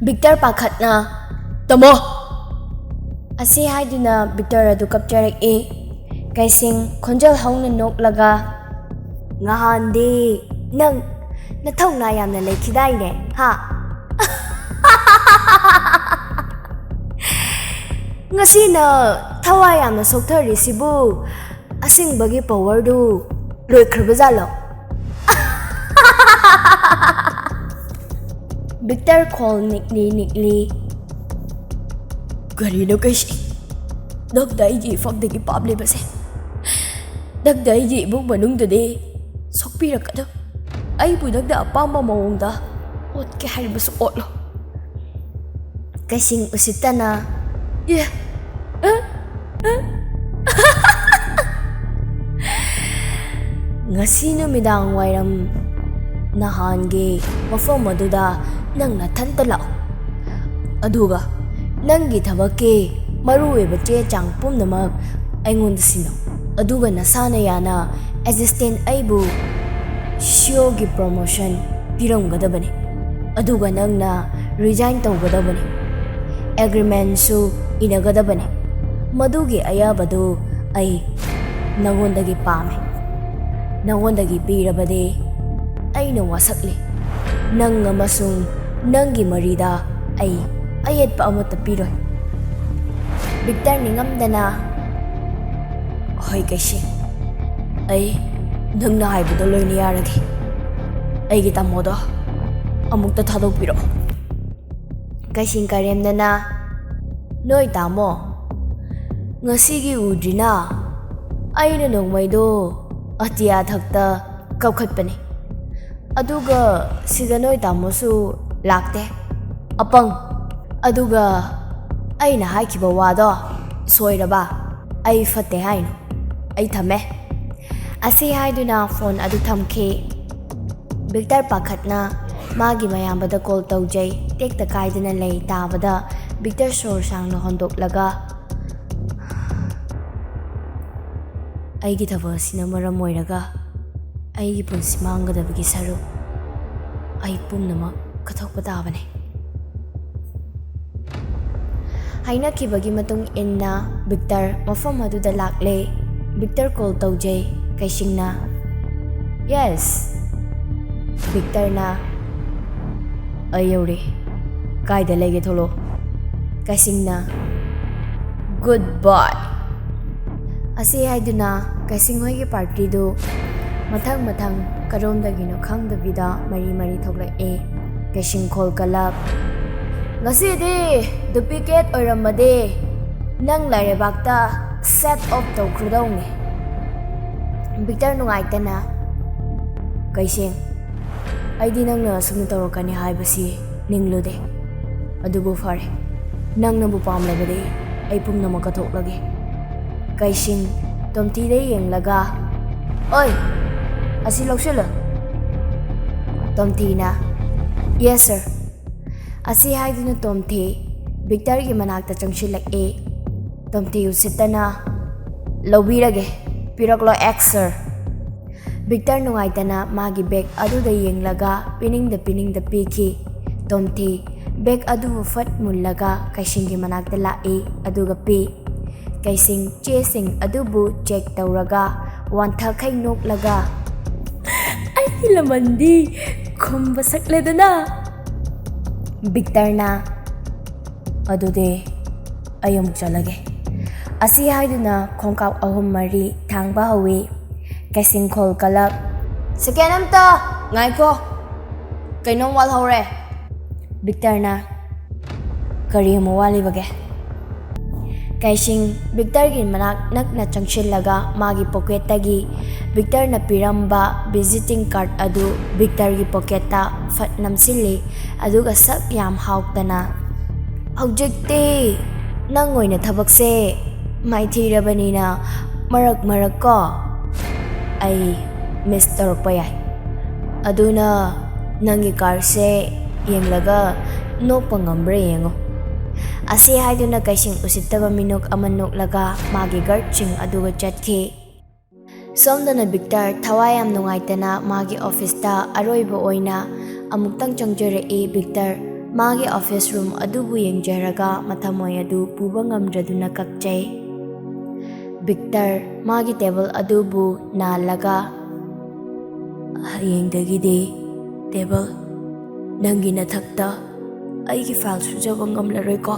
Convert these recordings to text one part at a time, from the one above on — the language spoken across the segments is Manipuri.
Victor pakhatna tamo asi haiduna Victor adu kapjaraki kaising khonjal hauna noklaga ngahandi nang nathongna yamna leikhidaine ha ngasina thawai yamna sokthari sibu asingbagi power du loikhrbajalo Victor call nikli Garino kaisi Dagdai ji fakdagi pable base Dagdai ji buk manung dade sokpirakado ai bu dagda apamba mawongda ot ke haribasu otlo kaising usitana yeah ngasi numidang wairam nahange mafam aduda nang nathanta lao aduga nangi thabake maruweba che chang pumnamak aingonda sino aduga nasana yana assistant aibu show gi promotion piramgadabane aduga nangna resign tawgadabane agreement su inagadabane madugi ayabadu ai nangondagi pame nangondagi pirabade aina wasakle nang amasung nangi marida ai ayet pa amot piroy Victor ningamdana hoy kaisi ai nangna haibudo loini yarage ai gi tamodo amukta thadok piro kaising karemdana noi tamo ngasi gi udrina aina nongmaido atiya thakta kaukhatpani aduga sida noi tamosu lakte apang aduga aina haikiba wado soiraba ai fatte haino ai thame asi haiduna phone adu thamke Victor pakhatna magi mayambada call tawjai tekta kaidana lei tabada Victor sor sangna hondoklaga aigi thaba sina maram moiraga aigi punsi mangadabagi saru ai pumnama kathokpa tabane haina kibagi matung inna Victor mafam aduda lakle Victor call tawjai kaisingna yes Victor na ayore kaida lege tholo kaisingna goodbye asi haiduna kaising hoigi party do mathang karomdagino khangdabida mari thoklae kaising call kalap ngasidi duplicate oiramade nang larebakta set up tawkhrudawnge Victor nungaitana kaising aidi nangna sumna tawrakani haibasi ninglude adubu fare nangna bu pamlabade ai pumnama kathoklage kaising tomtide yenglaga oi asi loksula tomtina yes sir asi haiduna tomthi Victor gi manakta changshilake tomthi usitana lobirage piraklo x sir Victor nungaitana magi bag aduda yenglaga piningda piki tomthi bag adu fat mullaga kaising gi manakta lae aduga pi kaising chesing adubu check tawraga wantha khai noklaga ai lamandi khumba sakledana Victor na adude ayam chalage asi haiduna khongkau ahum mari thangba hawi kaising khol kalap second amta ngaiko kainong wal hore Victor na kari mo wali bage kaising Victor gin manak nakna changchillaga magi pocket tagi Victor na piramba visiting card adu Victor gi pocket ta fat namsili aduga sak yam hauktana objecte nangoina thabakse mai thirabanina marak ko ai Mr. Payai aduna nangi car se yenglaga no pangambre yengo asi haiduna kaising usittaba minok amanok laga magi garching aduga chatki somdana Victor thawayam nungaitana magi office ta aroiba oina amuktang changjare Victor Magi office room adubu yengjaraga mathamoy adu puba ngamdraduna kakjay. Victor magi table adubu nalaga hayengdagidi table nangi nathakta aigi file sujaba ngamlaroi ko.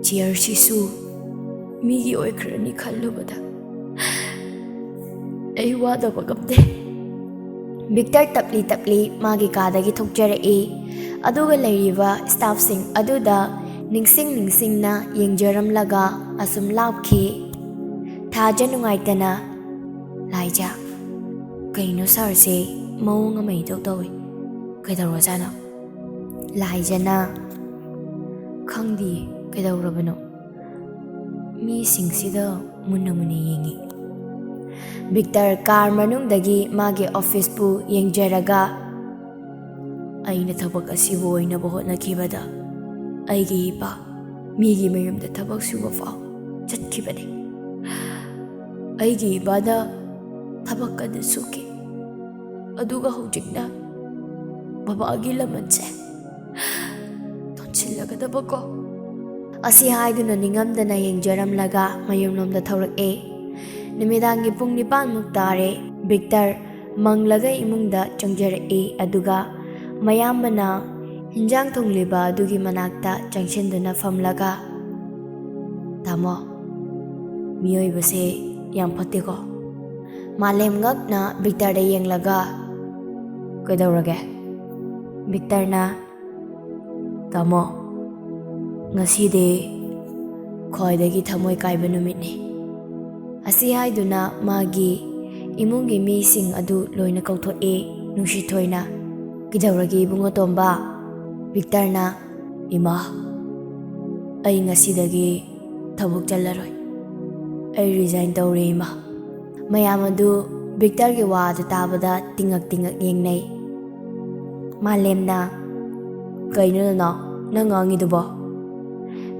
Chair sisu migi oikrani khallubada ai wadaba gamde. Victor tapli magi kadagi thokjarei aduga leiriba staff sing aduda ningsing na yengjaramlaga asum lapki. Thaja nungaitana laija kaino sarse mawng amai tawi kaidawrajana laijana khangdi kaidawrabano mi singsida munna yengi. Victor car manungdagi magi office pu yengjaraga aina thabak asibu oina hotnakibada aigi ipa migi mayumda thabak suba faw chatkibani. Aigi ibada thabak kada suki aduga hojikna babagi lamanse tonsillagadaba ko. Asi haiduna ningamdana yengjaramlaga mayumlomda thaurak Nimidangi pung 9 muk tare. Victor manglaga imungda changjarei aduga mayambana hinjang thongliba adugi manakta changshinduna famlaga tamo miyoibase yam phatteko. Malem ngakna Victor da yenglaga kaidawrage. Victor na tamo ngaside khoidagi thamoi kaiba numitni. Asi haiduna magi imungi mising adu loina kauthoe nungsithoina kidawragi ibungo tomba. Victor na ima ai ngasidagi thabuk chalaroi ai resign tawre ima. Mayam adu Victor gi wa adu tabada tingak yengnai. Malemna kaino na nangangi dubo.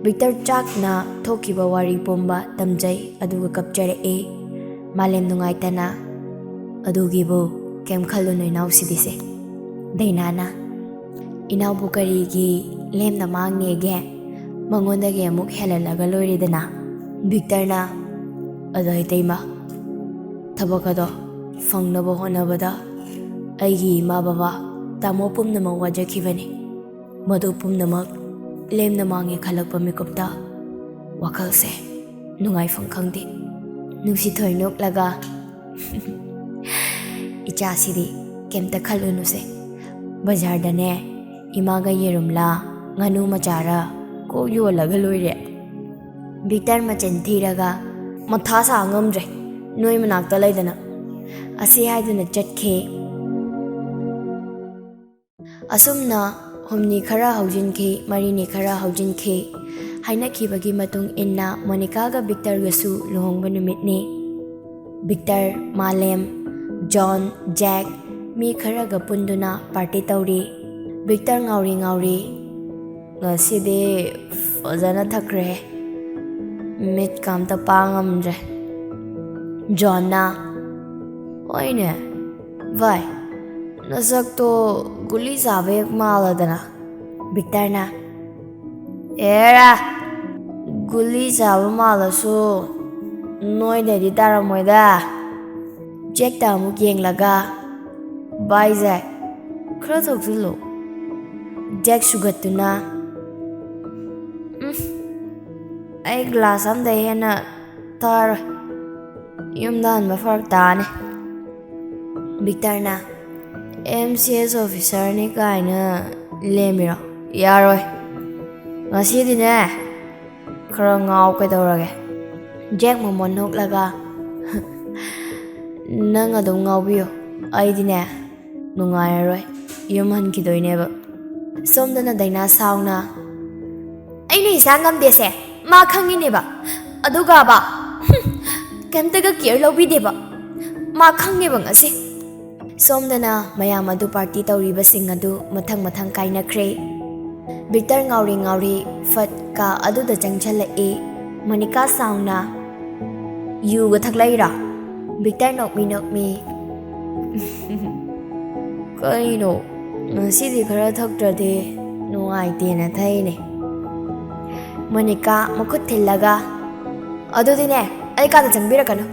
Victor chakna thokiba wari pomba tamjai aduga kapjarei. Malem nungaitana adugibu kem khalunoi nausidise. Dainana inaubu karigi lemna mangnege mangondagi amuk helalaga loiridana. Victor na adai teima thabakado fangnaba honabada aigi ima baba tamo pumnamak wajakibani. Madu pumnamak lemna mangi khalakpa mikupta wakalse nungaifang khangdi. Nungsithoi noklaga ichasidi kemta khalunuse bazardane imaga yerumla nganu machara ko yolaga loire. Victor macen thiraga matha sa ngamre noi manakta laidana asi haiduna chatke. Asumna humni khara haujinki marini khara haujinki hainakibagi matung inna Monica ga Victor gasu luhongba numitni. Victor, Malem, John, Jack mi khara ga punduna party tawri. Victor ngauri ngaside fazana thakre mit kamta pangamre. John na oine vai nasak to guli sabe maladana. Victor na era guli sabe malasu noi dedi taramoida. Jack ta amuk yenglaga bye Jack khara thoksulo. Jack sugatuna ai glass amda hena tar yumdan mafarak tane. Victor na MCS officer ni kaina lemiro yaroi ngasidi ne khara ngaw kaidawrage. Jack momon noklaga nang adum ngawbiyo aidi ne nungairoi yum hankidoineba. Somdana daina sauna aina isa ngamdese ma khangineba aduga ba kemtaga care lobideba ma khangneba ngase. Somdana mayam adu party tawriba sing adu mathang kainakre. Victor ngauri fat ka adu da changchalae. Monica sauna yu ga thaklaira. Victor nokmi kaino ngasidi khara thaktrade Nuaitena thaine. Monica makut thillaga. Adudine, ai kada changbirakano.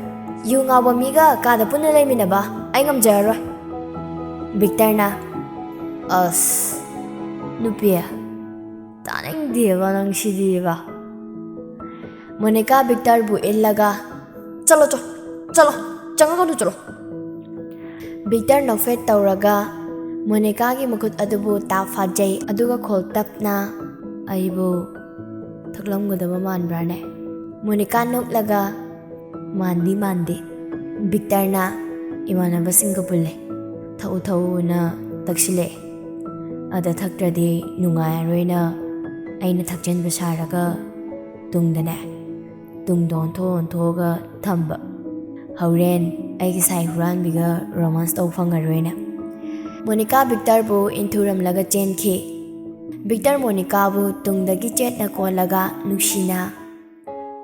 Yu ngawa miga kada punna leiminaba. Ai ngamjaroi. Victor na. As. Nupia. Taning diva nang si diva. Monica Victor bu illaga. Chalo cho. Chalo. Changaganu chalo. Victor nofet tauraga. Monica gi makut adubu ta fajay aduga khol tapna. Aibu. Thaklamgadaba manbrane. Monica noklaga. Mandi. Victor na. Imanaba singapule. Thau na taksile. Ada thakradi nungayaroina. Aina thakjan basaraga. Tungdane. Tungdon thoga thamba. Hauren aigi sai huran biga romance tau fangaroina. Monica Victor bu inturam laga chenki. Victor Monica bu tungdagi chet na kolaga nuksina.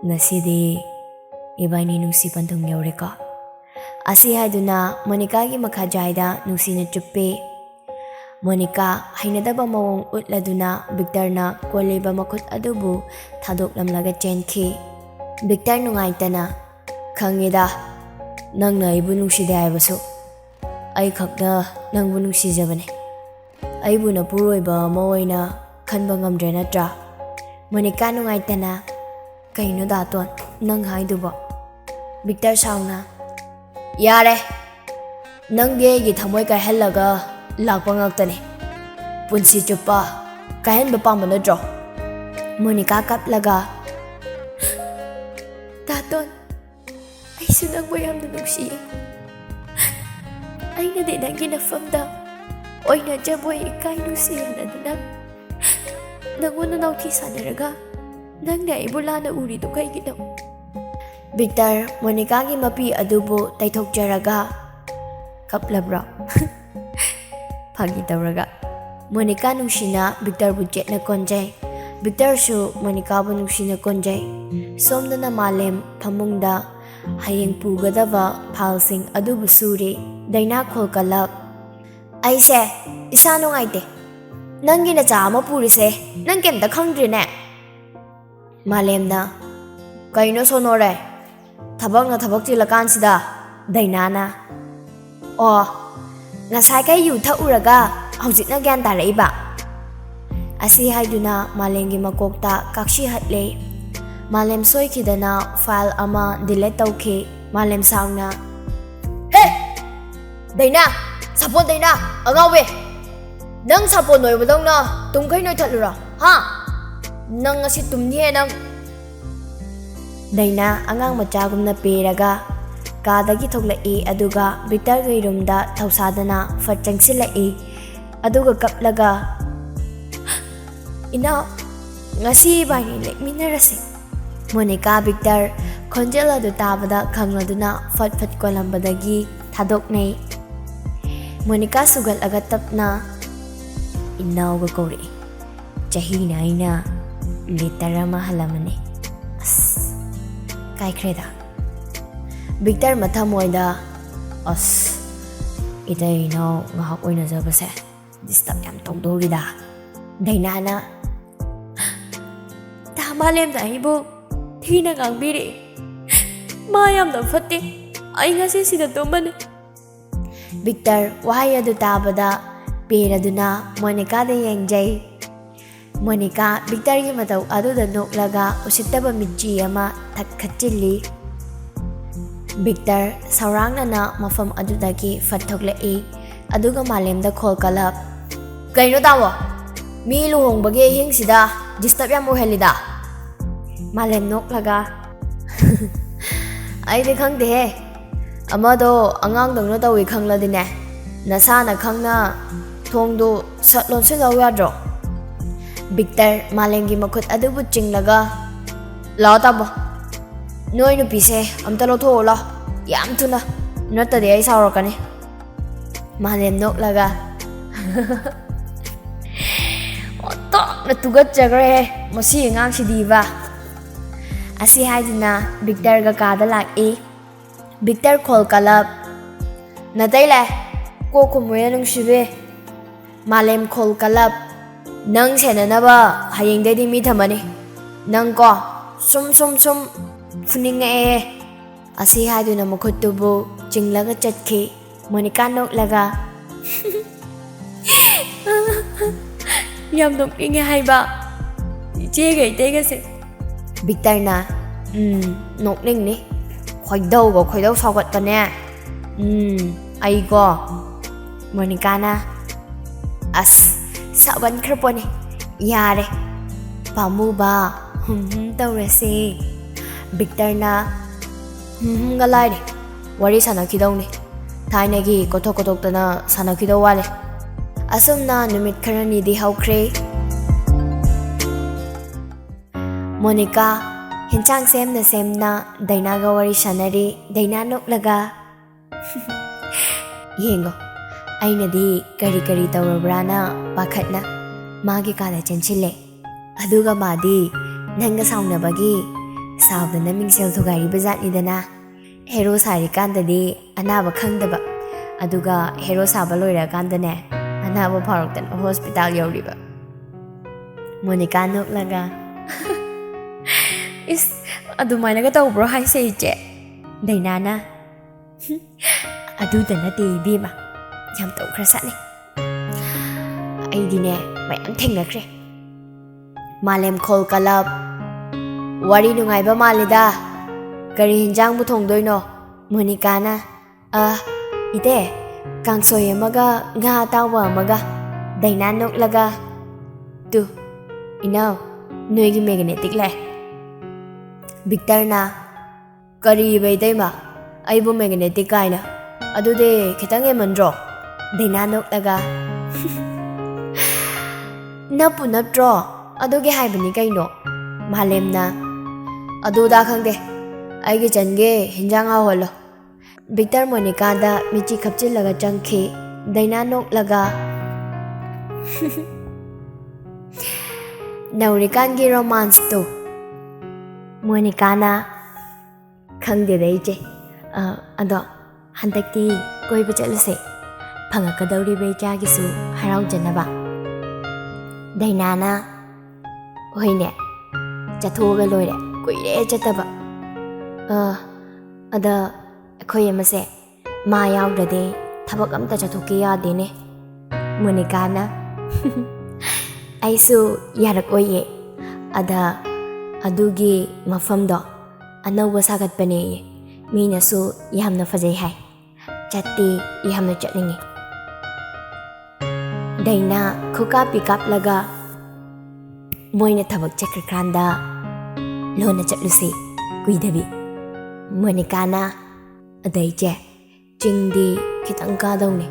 Ngasidi ibani nuksi pantung yaureka. Asi haiduna Monica gi makhajaida nuksina chuppe. Monica hainadaba mawong utladuna Victor na koleba makut adubu thadoklam laga chenki. Victor nungaitana khangida nangna ibu nukside haibasu. Ai khakna nangbu nuksijabane. Aibu na puroiba mawoina khanba ngamdre natra. Monica nungaitana kaino daton nang haiduba. Victor sauna. Yare. Nangge gi thamoi kai helaga lakpa ngaktane. Punsi chupa kahen ba pamba nadro. Monica kaplaga. Daton. Ai sunang bayam na nuksi. Ai na di nang ginafamda. Oinam jaboy kai nuksi na danang. Nanguna nauti sanaraga. Nang na ibula na uri to kay ginaw. Victor, Monica gi mapi adubo taythok jaraga. Kaplabra. Phagi tawraga. Monica nuksina Victor bu jet na konjay. Victor su Monica bu nuksina konjay. Somdana malem phamungda hayeng pugadaba phalsing adubu suri. Daina kholkalap. Aise, isa nungaite. Nangi na cha ama purise. Nang kemda khangdrine. Malem na. Kaino sonore. Thabak na thabak chilakan sida. Daina na. Oh. Ngasai kay yu thauraga hojik na gyan taraiba. Asi haiduna malemgi makokta kakshi hatle. Malem soikidana file ama delete tawkhi. Malem saungna. Hey! Daina! Sapon Daina! Angawe! Nang sapon noi badong na tumkay noi thalura. Ha? Nang ngasi tumnihe nang. Daina angang machagum na peraga. Kadagi thoklai aduga Victor gi roomda thausadana fat changsilai aduga kaplaga. Ina ngasi bani lekminarase. Monica Victor khonjel adu tabada khangladuna fat kolambadagi thadoknei. Monica sugal aga tapna inaw ga kori. Chahi na ina litara mahalamane. As kai kreda. Victor mathamoida as iday no ngahak oina jabase disturb yam tongdorida. Daina na tamalem da ibo thina gangbiri mayam da fatte ai ngase sida tomane. Victor wahai adu tabada peraduna Monica da yengjai. Monica Victor gi matau adu da noklaga usittaba michi ama thakkhachili. Victor saurangna na mafam adudagi fathoklai aduga malemda kholkalap. Kaino tawo mi luhongbage hingsida disturb yam ohelida. Malem noklaga. Ai de khangde he amado angang dongno tawi khangladine nasana khangna thongdo satlon se law yadro. Victor malemgi makut adubu chinglaga. Law tabo Noi nu pise amta lo thola yam tuna natta de ai sawrakani. Malem noklaga. Oto na tugat jagre masi ngang si diva. Asi haidina Victor ga kada laki. Victor kholkalap. Natai le ko kumuya nung sibe. Malem kholkalap. Nang senanaba hayengdadi mi thamani. Nang ko sum funingae. Asi haiduna mukhutubu chinglaga chatki. Monica noklaga. Yam nokninge haiba. Iche gai tegase. Victor na nokning ni. Khoidau sagat pane. Ai go. Monica na. As saban krapone. Yare. Pamu ba. Taurase. Victor na. Galai ni. Wari sana kidaw ni. Thainagi kothok tana sana kidaw wale. Asumna numit kharani di haukre. Monica hinchang semna Dainaga wari sanari Daina noklaga. Yengo aina di kari tawrabrana pakhatna magi kada chanchile. Aduga madi nanga saunabagi saudana mingsel thugari bazatni dana. Hero sari kandadi anaba khangdaba. Aduga hero saba loira kandane anaba pharoktan hospital yawriba. Monica noklaga. Is adumaina ga tawbro hai se che. Dainana. Aduda na te bima. Yam taw khra satni. Ai dine mayam thengnakre. Malem khol kalab. Wari nungai ba malida. Kari hinjang bu thongdoino. Monica na. Ite kangsoy amaga nga tawa amaga. Daina noklaga. Tu. Inaw. Noigi magnetic le. Victor na. Kari bay ma. Aibu magnetic kaina. Adude kitang emandro. Daina noklaga. Napu natro. Aduge haibani kaino. Malem na. Aduda khangde. Aige change hinjang hawalo. Victor Monica da michi khapchilaga changkhi. Daina noklaga. Naurikan ki romance to. Monica na khangde dai che. Ado handakti koi bachalase. Phangakadauri be chagisu harau janaba. Daina na hoine chathoga loire koire chataba. Ada akhoi amase ma yaudade thabak amta chathoki yadene. Monica na aisu yarak oye. Ada adugi mafamdo anawba sagatpane. Minasu yamna fajai hai. Chatti yamna chatningi. Daina khuka pikap laga. Moina thabak chakrikanda lona chatlusi kuidabi. Monica na adai che chingdi kitang kadawni.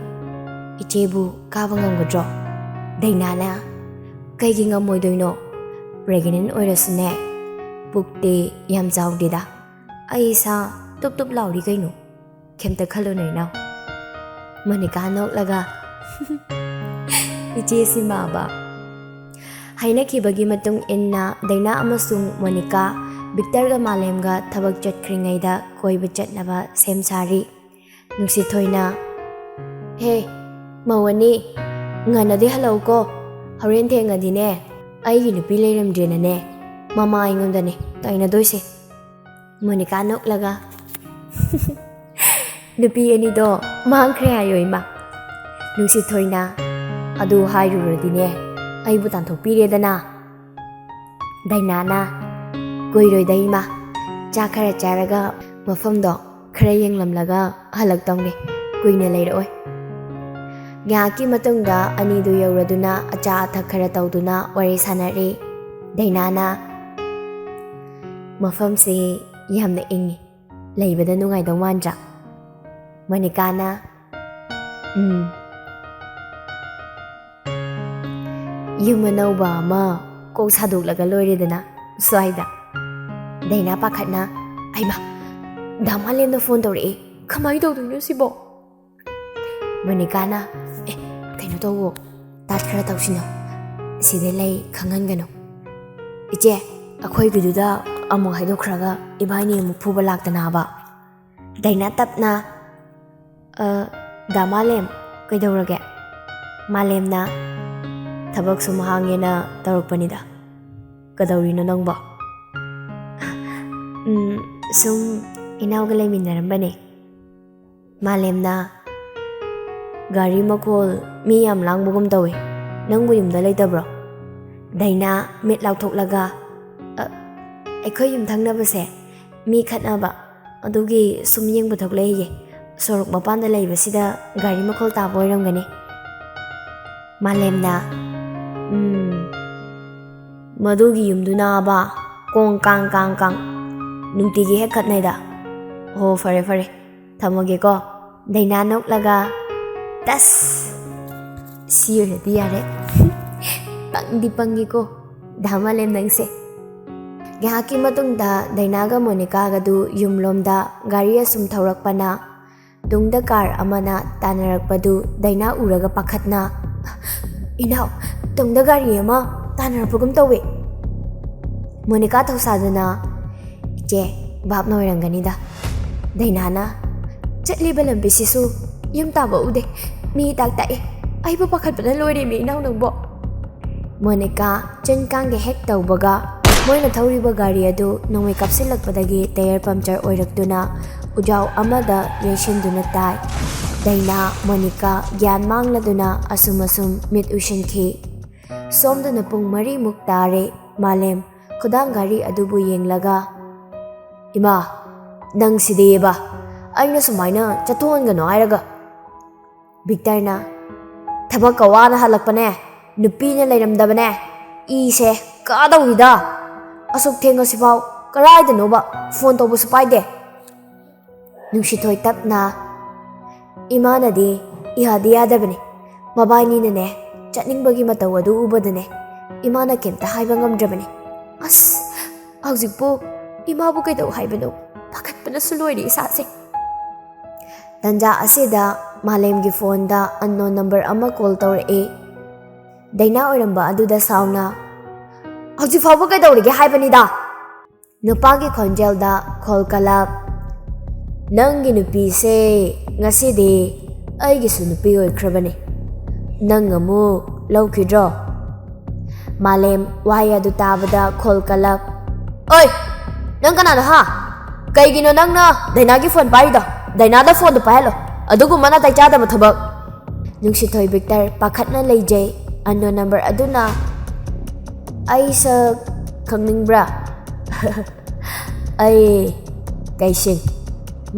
Ichebu kaba ngamgadro. Daina na kaigi ngamoidoino. Pregnant oirasune pukte yam zawdida. Aisa tup lauri kaino. Kemta khalo nai now. Monica noklaga. Iche si maba. Haina kibagi matung inna Daina amasung Monica Victor ga Malem ga thabak chatkringaida koiba chatnaba sem sari. Nungsi thoina. Hey, mawani ngana de hello ko. Horen thenga dine. Aigi nupi leiram drena ne. Mama ingonda ne. Taina doise. Monica noklaga. Nupi ani do mangkhre ayoi ma. Nungsi thoina. Adu hairudine. Aibu tanthokpire dana. Daina na koiroi dai ma. Chakhara charaga mafamdo khara yenglamlaga halak tongni. Kuina leiroi. Ngaki matungda anidu yauraduna acha athak khara tawduna wari sanari. Daina na mafam se yamna ingi. Leibada nungai dong wanja. Monica na Yumanauba ma kok saduk laga loiredana swaida. Daina pakhatna aima Damalem na phone tawri khamai tawduino sibo. Monica na kaino tawo tat khara tawsino side lei khangangano. Iche akhoi giduda among haidokraga ibani mu phuba laktana ba. Daina tapna Damalem kaidawrage. Malem na ꯊꯕꯛ ꯁꯨꯝ ꯍꯥꯡꯉꯦꯅ ꯇꯧꯔꯛꯄꯅꯤꯗ. ꯀꯗꯧꯔꯤꯅꯣ ꯅꯪꯕꯣ? ꯁꯨꯝ ꯏꯅꯥꯎꯒ ꯂꯩꯃꯤꯟꯅꯔꯝꯕꯅꯦ. ꯃꯥꯂꯦꯝꯅ ꯒꯥꯔꯤ ꯃꯈꯣꯜ ꯃꯤ ꯌꯥꯝ ꯂꯥꯡꯕꯒꯨꯝ ꯇꯧꯏ. ꯅꯪꯕꯨ ꯌꯨꯝꯗ ꯂꯩꯇꯕ꯭ꯔꯣ? ꯗꯥꯏꯅꯥ ꯃꯤꯠ ꯂꯥꯎꯊꯣꯛꯂꯒ ꯑꯩꯈꯣꯏ ꯌꯨꯝꯊꯪꯅꯕꯁꯦ ꯃꯤ ꯈꯠꯅꯕ ꯑꯗꯨꯒꯤ ꯁꯨꯝ ꯌꯦꯡꯕ ꯊꯣꯛꯂꯛꯏꯌꯦ. ꯁꯣꯔꯣꯛ ꯃꯄꯥꯟꯗ ꯂꯩꯕꯁꯤꯗ ꯒꯥꯔꯤ ꯃꯈꯣꯜ ꯇꯥꯕ ꯑꯣꯏꯔꯝꯒꯅꯤ. ꯃꯥꯂꯦꯝꯅ ꯃꯗꯨꯒꯤ ꯌꯨꯝꯗꯨꯅꯕ ꯀꯣꯡ ꯀꯥꯡ ꯀꯥꯡ ꯀꯥꯡ ꯅꯨꯡꯇꯤꯒꯤ ꯍꯦꯛ ꯈꯠꯅꯩꯗ. ꯑꯣ ꯐꯔꯦ ꯐꯔꯦ ꯊꯝꯃꯒꯦꯀꯣ. ꯗꯥꯏꯅꯥ ꯅꯣꯛꯂꯒ ꯇꯁ ꯁꯤ ꯑꯣꯏꯔꯗꯤ ꯌꯥꯔꯦ. ꯄꯪꯗꯤ ꯄꯪꯉꯤꯀꯣ ꯗꯥ ꯃꯥꯂꯦꯝ ꯅꯪꯁꯦ. ꯉꯥꯏꯍꯥꯛꯀꯤ ꯃꯇꯨꯡꯗ ꯗꯥꯏꯅꯥꯒ ꯃꯣꯅꯤꯀꯥꯒꯗꯨ ꯌꯨꯝꯂꯣꯝꯗ ꯒꯥꯔꯤ ꯑꯁꯨꯝ ꯊꯧꯔꯛꯄꯅ ꯇꯨꯡꯗ ꯀꯥꯔ ꯑꯃꯅ ꯇꯥꯟꯅꯔꯛꯄꯗꯨ ꯗꯥꯏꯅꯥ ꯎꯔꯒ ꯄꯥꯈꯠꯅ ꯏꯅꯥꯎ ꯇꯨꯡꯗ ꯒꯥꯔꯤ ꯑꯃ ꯇꯥꯟꯅꯔꯛꯄꯒꯨꯝ ꯇꯧꯋꯤ. ꯃꯣꯅꯤꯀꯥ ꯊꯧꯁꯥꯗꯨꯅ ꯏꯆꯦ ꯚꯥꯞꯅ ꯑꯣꯏꯔꯝꯒꯅꯤꯗ. ꯗꯥꯏꯅꯥꯅ ꯆꯠꯂꯤꯕ ꯂꯝꯕꯤꯁꯤꯁꯨ ꯌꯨꯝ ꯇꯥꯕ ꯎꯗꯦ. ꯃꯤ ꯇꯥꯛ ꯇꯥꯛꯏ. ꯑꯩꯕꯨ ꯄꯥꯈꯠꯄꯅ ꯂꯣꯏꯔꯦꯃꯤ ꯏꯅꯥꯎ ꯅꯪꯕꯣ. ꯃꯣꯅꯤꯀꯥ ꯆꯤꯟ ꯀꯥꯡꯒꯦ ꯍꯦꯛ ꯇꯧꯕꯒ ꯃꯣꯏꯅ ꯊꯧꯔꯤꯕ ꯒꯥꯔꯤ ꯑꯗꯨ ꯅꯣꯡꯃꯩ ꯀꯥꯞꯁꯤꯜꯂꯛꯄꯗꯒꯤ ꯇꯌꯔ ꯄꯝꯆꯔ ꯑꯣꯏꯔꯛꯇꯨꯅ ꯎꯖꯥꯎ ꯑꯃꯗ ꯌꯩꯁꯤꯟꯗꯨꯅ ꯇꯥꯏ. ꯗꯥꯏꯅꯥ ꯃꯣꯅꯤꯀꯥ ꯒ꯭ꯌꯥꯟ ꯃꯥꯡꯂꯗꯨꯅ ꯑꯁꯨꯝ ꯃꯤꯠ ꯎꯏꯁꯤꯟꯈꯤ. ꯁꯣꯝꯗꯅ ꯄꯨꯡ 4 ꯇꯥꯔꯦ. ꯃꯥꯂꯦꯝ ꯈꯨꯗꯥꯡ ꯒꯥꯔꯤ ꯑꯗꯨꯕꯨ ꯌꯦꯡꯂꯒ ꯏꯃꯥ ꯅꯪ ꯁꯤꯗꯤꯕ ꯑꯩꯅ ꯁꯨꯃꯥꯏꯅ ꯆꯠꯊꯣꯛꯍꯟꯒꯅꯣ ꯍꯥꯏꯔꯒ. ꯕꯤꯛꯇꯔꯅ ꯊꯕꯛꯀ ꯋꯥꯅ ꯍꯜꯂꯛꯄꯅꯦ. ꯅꯨꯄꯤꯅ ꯂꯩꯔꯝꯗꯕꯅꯦ. ꯏꯁꯦ ꯀꯥꯗꯧꯔꯤꯗ. ꯑꯁꯨꯛ ꯊꯦꯡꯉꯁꯤꯐꯥꯎ ꯀꯔꯥꯏꯗꯅꯣꯕ ꯐꯣꯟ ꯇꯧꯕꯁꯨ ꯄꯥꯏꯗꯦ. ꯅꯨꯡꯁꯤꯊꯣꯏ ꯇꯞꯅ ꯏꯃꯥꯅꯗꯤ ꯏꯍꯗꯤ ꯌꯥꯗꯕꯅꯤ. ꯃꯕꯥꯏꯅꯤꯅꯅꯦ ꯆꯠꯅꯤꯡꯕꯒꯤ ꯃꯇꯧ ꯑꯗꯨ ꯎꯕꯗꯅꯦ ꯏꯃꯥꯅ ꯀꯩꯝꯇ ꯍꯥꯏꯕ ꯉꯝꯗ꯭ꯔꯕꯅꯤ. ꯑꯁ ꯍꯧꯖꯤꯛꯄꯨ ꯏꯃꯥꯕꯨ ꯀꯩꯗꯧ ꯍꯥꯏꯕꯅꯣ? ꯄꯥꯈꯠꯄꯅꯁꯨ ꯂꯣꯏꯔꯦ ꯏꯁꯥꯁꯦ. ꯇꯟꯖꯥ ꯑꯁꯤꯗ ꯃꯥꯂꯦꯝꯒꯤ ꯐꯣꯟꯗ ꯑꯟꯅꯣꯟ ꯅꯝꯕꯔ ꯑꯃ ꯀꯣꯜ ꯇꯧꯔꯛꯏ. ꯗꯥꯏꯅꯥ ꯑꯣꯏꯔꯝꯕ ꯑꯗꯨꯗ ꯁꯥꯎꯅ ꯍꯧꯖꯤꯛ ꯐꯥꯎꯕ ꯀꯩꯗꯧꯔꯤꯒꯦ ꯍꯥꯏꯕꯅꯤꯗ. ꯅꯨꯄꯥꯒꯤ ꯈꯣꯟꯖꯦꯜꯗ ꯈꯣꯜ ꯀꯂꯞ ꯅꯪꯒꯤ ꯅꯨꯄꯤꯁꯦ ꯉꯁꯤꯗꯤ ꯑꯩꯒꯤꯁꯨ ꯅꯨꯄꯤ ꯑꯣꯏꯈ꯭ꯔꯕꯅꯤ. ꯅꯪ ꯑꯃꯨꯛ ꯂꯧꯈꯤꯗ꯭ꯔꯣ? ꯃꯥꯂꯦꯝ ꯋꯥꯍꯩ ꯑꯗꯨ ꯇꯥꯕꯗ ꯈꯣꯜ ꯀꯂꯞ ꯑꯣꯏ ꯅꯪ ꯀꯅꯥꯅꯣ ꯍꯥ? ꯀꯩꯒꯤꯅꯣ ꯅꯪꯅ ꯗꯥꯏꯅꯥꯒꯤ ꯐꯣꯟ ꯄꯥꯏꯔꯤꯗꯣ? ꯗꯥꯏꯅꯥꯗ ꯐꯣꯟꯗꯣ ꯄꯥꯏꯍꯜꯂꯣ. ꯑꯗꯨꯒꯨꯝꯕ ꯅꯥꯇꯩ ꯆꯥꯗꯕ ꯊꯕꯛ. ꯅꯨꯡꯁꯤꯊꯣꯏ ꯕꯤꯛꯇꯔ ꯄꯥꯈꯠꯅ ꯂꯩꯖꯩ. ꯑꯟꯅꯣꯟ ꯅꯝꯕꯔ ꯑꯗꯨꯅ ꯑꯩ ꯁꯛ ꯈꯪꯅꯤꯡꯕ꯭ꯔꯥ? ꯑꯩ ꯀꯩꯁꯤꯡ.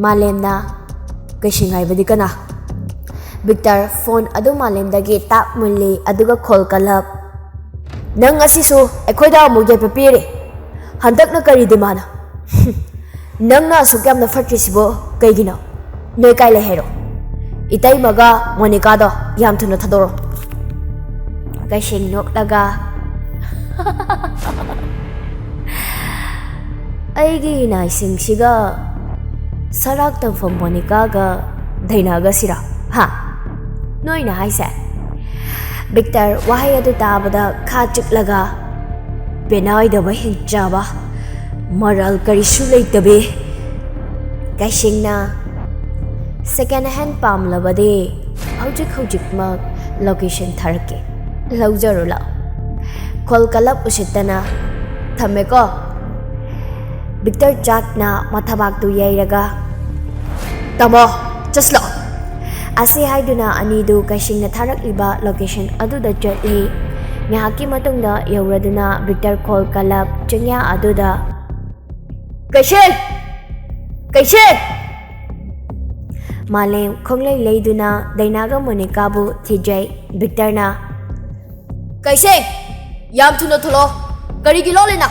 ꯃꯥꯂꯦꯝꯅ ꯀꯩꯁꯤꯡ ꯍꯥꯏꯕꯗꯤ ꯀꯅꯥ? ꯕꯤꯛꯇꯔ ꯐꯣꯟ ꯑꯗꯨ ꯃꯥꯂꯦꯝꯗꯒꯤ ꯇꯥꯞ ꯃꯨꯜꯂꯤ ꯑꯗꯨꯒ ꯈꯣꯜ ꯀꯂꯞ ꯅꯪ ꯑꯁꯤꯁꯨ ꯑꯩꯈꯣꯏꯗ ꯑꯃꯨꯛ ꯌꯦꯠꯄ ꯄꯤꯔꯤ. ꯍꯟꯗꯛꯅ ꯀꯔꯤ ꯗꯤꯃꯥꯟꯅꯣ? ꯅꯪꯅ ꯑꯁꯨꯛ ꯌꯥꯝꯅ ꯐꯠꯇ꯭ꯔꯤꯁꯤꯕꯨ ꯀꯩꯒꯤꯅꯣ? ꯅꯣꯏ ꯀꯥꯏ ꯂꯩ ꯍꯥꯏꯔꯣ? ꯏꯇꯩꯃꯒ ꯃꯣꯅꯤꯀꯥꯗꯣ ꯌꯥꯝ ꯊꯨꯅ ꯊꯥꯗꯣꯔꯣ. ꯀꯩꯁꯤꯡ ꯅꯣꯛꯂꯒ ꯑꯩꯒꯤ ꯏꯅꯥꯏꯁꯤꯡꯁꯤꯒ ꯁꯔꯥꯛ ꯇꯝꯐꯝ ꯃꯣꯅꯤꯀꯥꯒ ꯗꯥꯏꯅꯥꯒ ꯁꯤꯔꯥ ꯍꯥ? ꯅꯣꯏꯅ ꯍꯥꯏꯁꯦ? ꯕꯤꯛꯇꯔ ꯋꯥꯍꯩ ꯑꯗꯨ ꯇꯥꯕꯗ ꯈꯥ ꯆꯤꯛꯂꯒ ꯄꯦꯅꯥꯏꯗꯕ ꯍꯤꯡꯆꯥꯕ ꯃꯔꯥꯜ ꯀꯔꯤꯁꯨ ꯂꯩꯇꯕꯤ. ꯀꯩꯁꯤꯡꯅ ꯁꯦꯀꯦꯟ ꯍꯦꯟ ꯄꯥꯝꯂꯕꯗꯤ ꯍꯧꯖꯤꯛꯃꯛ ꯂꯣꯀꯦꯁꯟ ꯊꯥꯔꯛꯀꯦ. ꯂꯧꯖꯔꯣ ꯂꯥꯛꯑꯣ. ꯈꯣꯜ ꯀꯂꯞ ꯎꯁꯤꯠꯇꯅ ꯊꯝꯃꯦꯀꯣ. ꯕꯤꯛꯇꯔ ꯆꯥꯛꯅ ꯃꯊꯕꯥꯛꯇꯨ ꯌꯩꯔꯒ ꯇꯥꯃꯣ ꯆꯠꯁꯤꯂꯥꯛꯑꯣ. ꯑꯁꯤ ꯍꯥꯏꯗꯨꯅ ꯑꯅꯤꯗꯨ ꯀꯩꯁꯤꯡꯅ ꯊꯥꯔꯛꯂꯤꯕ ꯂꯣꯀꯦꯁꯟ ꯑꯗꯨꯗ ꯆꯠꯂꯤ. ꯉꯥꯏꯍꯥꯛꯀꯤ ꯃꯇꯨꯡꯗ ꯌꯧꯔꯗꯨꯅ ꯕꯤꯛꯇꯔ ꯈꯣꯜ ꯀꯂꯞ ꯆꯤꯡꯌꯥ ꯑꯗꯨꯗ ꯀꯩꯁꯤꯡ! ꯀꯩꯁꯤꯡ! ꯃꯥꯂꯦꯝ ꯈꯣꯡꯂꯩ ꯂꯩꯗꯨꯅ ꯗꯥꯏꯅꯥꯒ ꯃꯣꯅꯤꯀꯥꯕꯨ ꯊꯤꯖꯩ. ꯕꯤꯛꯇꯔꯅ ꯀꯩꯁꯤꯡ! ꯌꯥꯝ ꯊꯨꯅ ꯊꯣꯛꯂꯛꯑꯣ. ꯀꯔꯤꯒꯤ ꯂꯣꯠꯂꯤꯅ?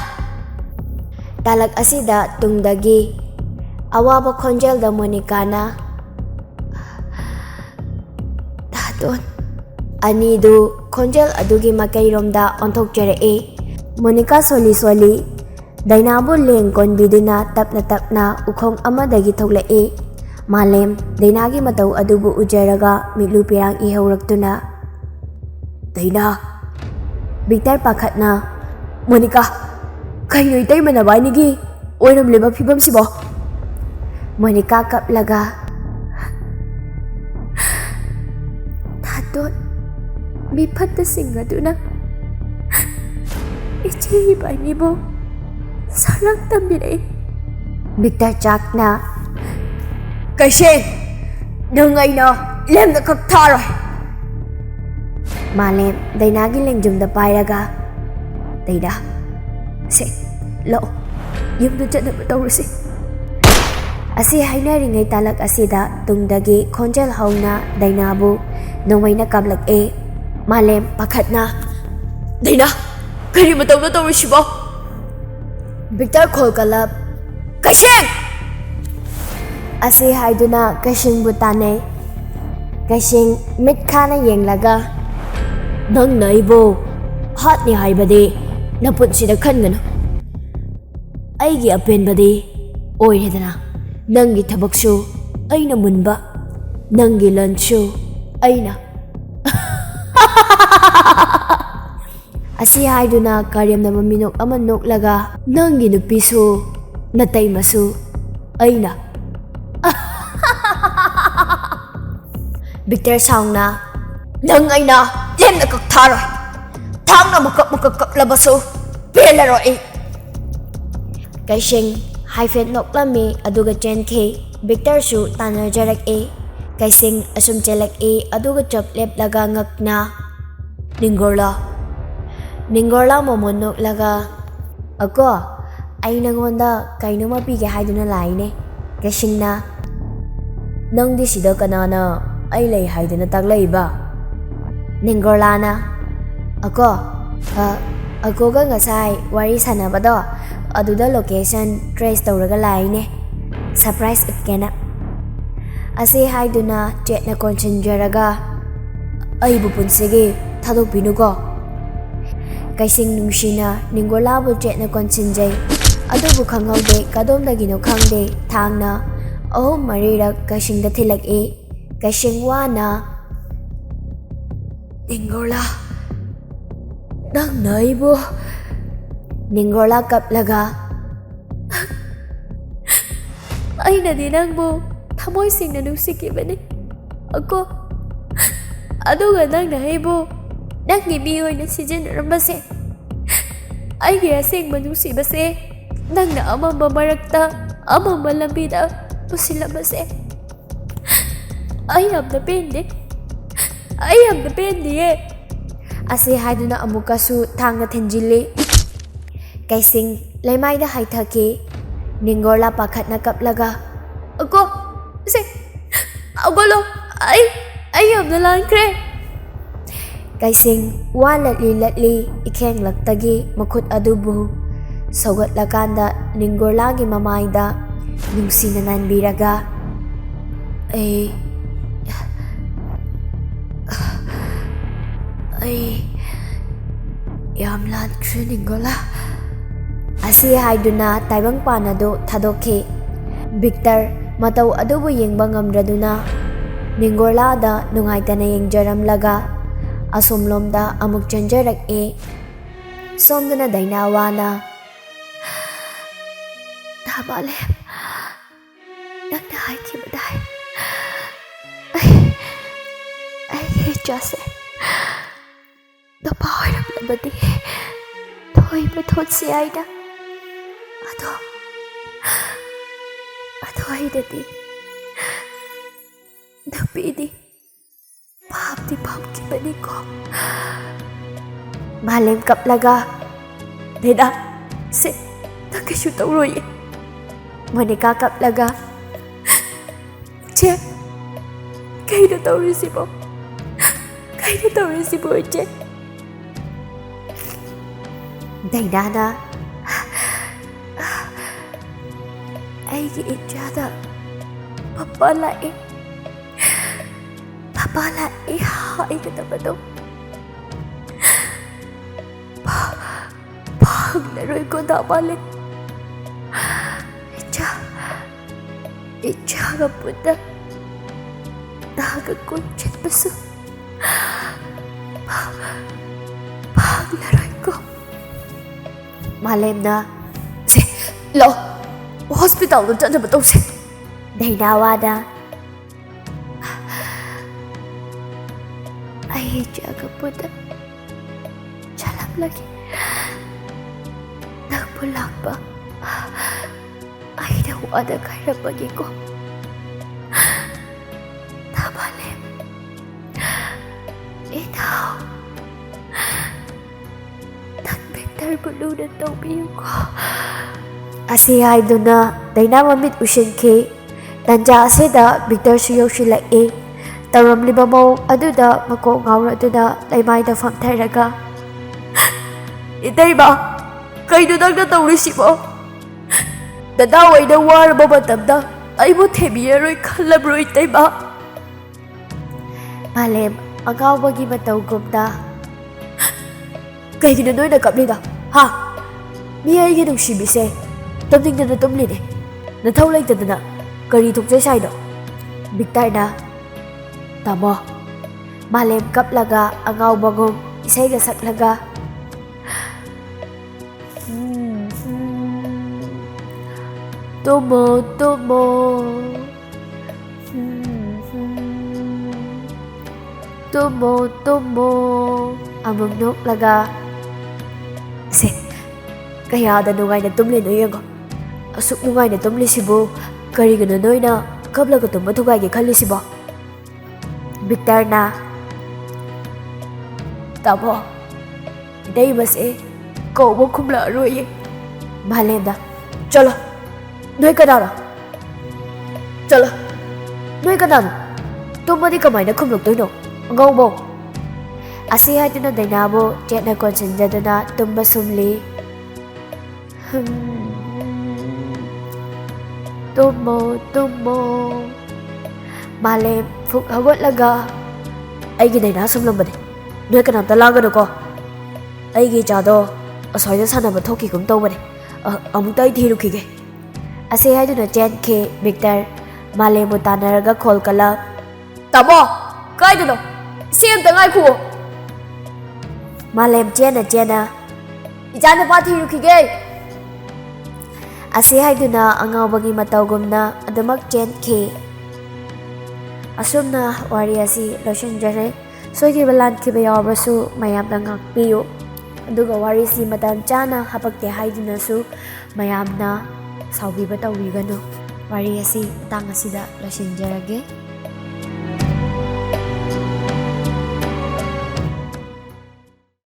ꯇꯥꯂꯛ ꯑꯁꯤꯗ ꯇꯨꯡꯗꯒꯤ ꯑꯋꯥꯕ ꯈꯣꯟꯖꯦꯜꯗ ꯃꯣꯅꯤꯀꯥꯅ ꯇꯥꯇꯣꯟ. ꯑꯅꯤꯗꯨ ꯈꯣꯟꯖꯦꯜ ꯑꯗꯨꯒꯤ ꯃꯥꯏꯀꯩꯔꯣꯝꯗ ꯑꯣꯟꯊꯣꯛꯆꯔꯛꯏ. ꯃꯣꯅꯤꯀꯥ ꯁꯣꯜꯂꯤ ꯗꯥꯏꯅꯥꯕꯨ ꯂꯦꯡ ꯀꯣꯟꯕꯤꯗꯨꯅ ꯇꯞꯅ ꯎꯈꯣꯡ ꯑꯃꯗꯒꯤ ꯊꯣꯛꯂꯛꯏ. ꯃꯥꯂꯦꯝ ꯗꯥꯏꯅꯥꯒꯤ ꯃꯇꯧ ꯑꯗꯨꯕꯨ ꯎꯖꯔꯒ ꯃꯤꯠꯂꯨ ꯄꯤꯔꯥꯡ ꯏꯍꯧꯔꯛꯇꯨꯅ ꯗꯥꯏꯅꯥ. ꯕꯤꯛꯇꯔ ꯄꯥꯈꯠꯅ ꯃꯣꯅꯤꯀꯥ ꯀꯩꯅꯣ ꯏꯇꯩꯃ ꯅꯕꯥꯏꯅꯤꯒꯤ ꯑꯣꯏꯔꯝꯂꯤꯕ ꯐꯤꯕꯝꯁꯤꯕꯣ? ꯃꯣꯅꯤꯀꯥ ꯀꯞꯂꯒ ꯇꯥꯇꯣꯟ ꯃꯤꯐꯠꯇꯁꯤꯡ ꯑꯗꯨꯅ Ichi ibanibo sarang tambire. Victor chakna. Kaisheng, nangai na lem na kak tharoy. Malem dainagi lengjumda pairaga. Daida. Se, lo, yumdu janaba tawrasi. Asi hainari talak asida tungdagi khonjal hauna dainabu nongmaina kablak malem pakhatna. Daina, kari matawna tawrasibo? Victor kholkalap. Kaisheng! Asi haiduna Kaisheng butane. Kaisheng mitkhana yenglaga. Nang naibo hatni haibadi napunsida khanganu. Aigi apenbadi oiredana. Nangi thabaksu aina munba. Nangi lunchu aina. Asi haiduna karyamna maminok ama noklaga. Nangi nupisu natay masu aina. Victor saungna. Nang aina lemna kak tharoy. Thangna makak labasu pelaroi. Kaisheng haifet noklami aduga chenkhe. Victor su tanajarak Kaisheng asum chelak aduga chap leplaga ngakna. Ningorla momon noklaga. Ako ay nangonda kaino mapige haiduna laine. Kaisheng na. Nang di sida kanana ay lay haiduna taglaiba. Ningorla na. Ako ga ngasay wari sanabado. Aduda location trace tawraga laine. Surprise utkena. Asi haiduna chetna konsinjaraga. Ay bupunsige thadok binugo. Kaisheng nungsina Ningorlabu chetna konsinjay. Adubu khangaude kadomdagino khangde thangna. Ahum marirak Kaisheng da thilak Kaisheng wana. Ningorla, nang naibo. Ningorla kaplaga. Aina di nangbo thamoy singna nungsikibani. Ako aduga nang naibo nangi miyoy na sijenarambase. Aigi asengba nungsibase nangna amamba marakta amamba lambida pusilabase. I am the pendi. I am the pendi. Asi haiduna amukasu thangna thenjili. Kaisheng laimaida haithake. Ningorla pakhatna kaplaga. Ako se agolo I am the lankre. Kaisheng latli ikheng laktagi makhut adubu sogat lakanda Ningorla gi mamaida nungsina nanbiraga. Yam lankre Ningorla. Asi haiduna taibang panado thadokhe. Victor matau adubu yengba ngamraduna Ningorla da nungaitana yengjaramlaga asomlomda amuk chanjarak somduna dainawana. Tabale nagna haikibadai. Ay hechase dapa hoiramlabadi thoiba thotsi aida. Ado aidadi napidi papti papkibani ko. Malem kaplaga. Deda se takashu tawroye. Manika kaplaga. Che kaino tawrisibo. Kaino tawrisibo che. Dainana aigi ijada papalae haigdabado paglaroy ko dabalik ijaga puta daga ko chetpasu paglaroy ko. Malem na se lo hospital do janaba tawse. Dainawada ay jaga puta chalam lagi lakpa. Aina wada kaira bagiko. Tamalem. Itaw. Nag-Victor bulunan tawbiyo ko. Asihay doon na dayna mamit usinki. Tanja asida Victor suyaw sila Taramliba mo aduda mako ngawra aduda laymay da famtayraga. Itay ba? Kayo nang natawrisi mo? Dadaway na waraba matamda ay mo temiyaro'y kalabro itay ba? Malem, ang awagi matawgom na. Kaya ginanoy na kapli na, ha? Miyay ginong sibise. Tamting na natumlin Natawlay na karitok sa saydo. Bigtar na. Tamo. Malem kaplaga ang awagong isay gasaklaga. Tumo. Tumo. Among nok laga. Kaya nungay na tumlin ko. Asuk nungay na tumli sibo. Kari gananoy na kabla ko tumatugay kali sibo. Victor na. Tamo. Day mas kau mo kumla roy Malenda. Chalo. Noy ka na. Chalo. Noy ka na. Tumadi kamay na kumlok doy no. Ang gaw mo. Asihay din na daynabo. Jet na konsenja doon na tumba sumli. Tumo. Malem. Fuk hagot laga. Ay ginay na sumlang ba din. Noy ka na talaga no ko. Ay gijado. Asoy na sana matoki kung tau ba din. Among tayo tirukige. Asihay doon na Jen K. Victor. Malem mo tanaraga call ka lang. Tamo! Kaya doon no. Siyem tangay ko. Malem Jen na. Ijan na pa tirukige. Asihay doon na ang awagi matawgom na adamag Jen K. Asum na wariya si Roshan Jare. So kibalan kibayawasu mayam na ngakpiyo. Aduga wari si Madam Chana hapagtihay doon na su mayam na saubi ba tawigano. Wariya si tanga sida Roshan Jare.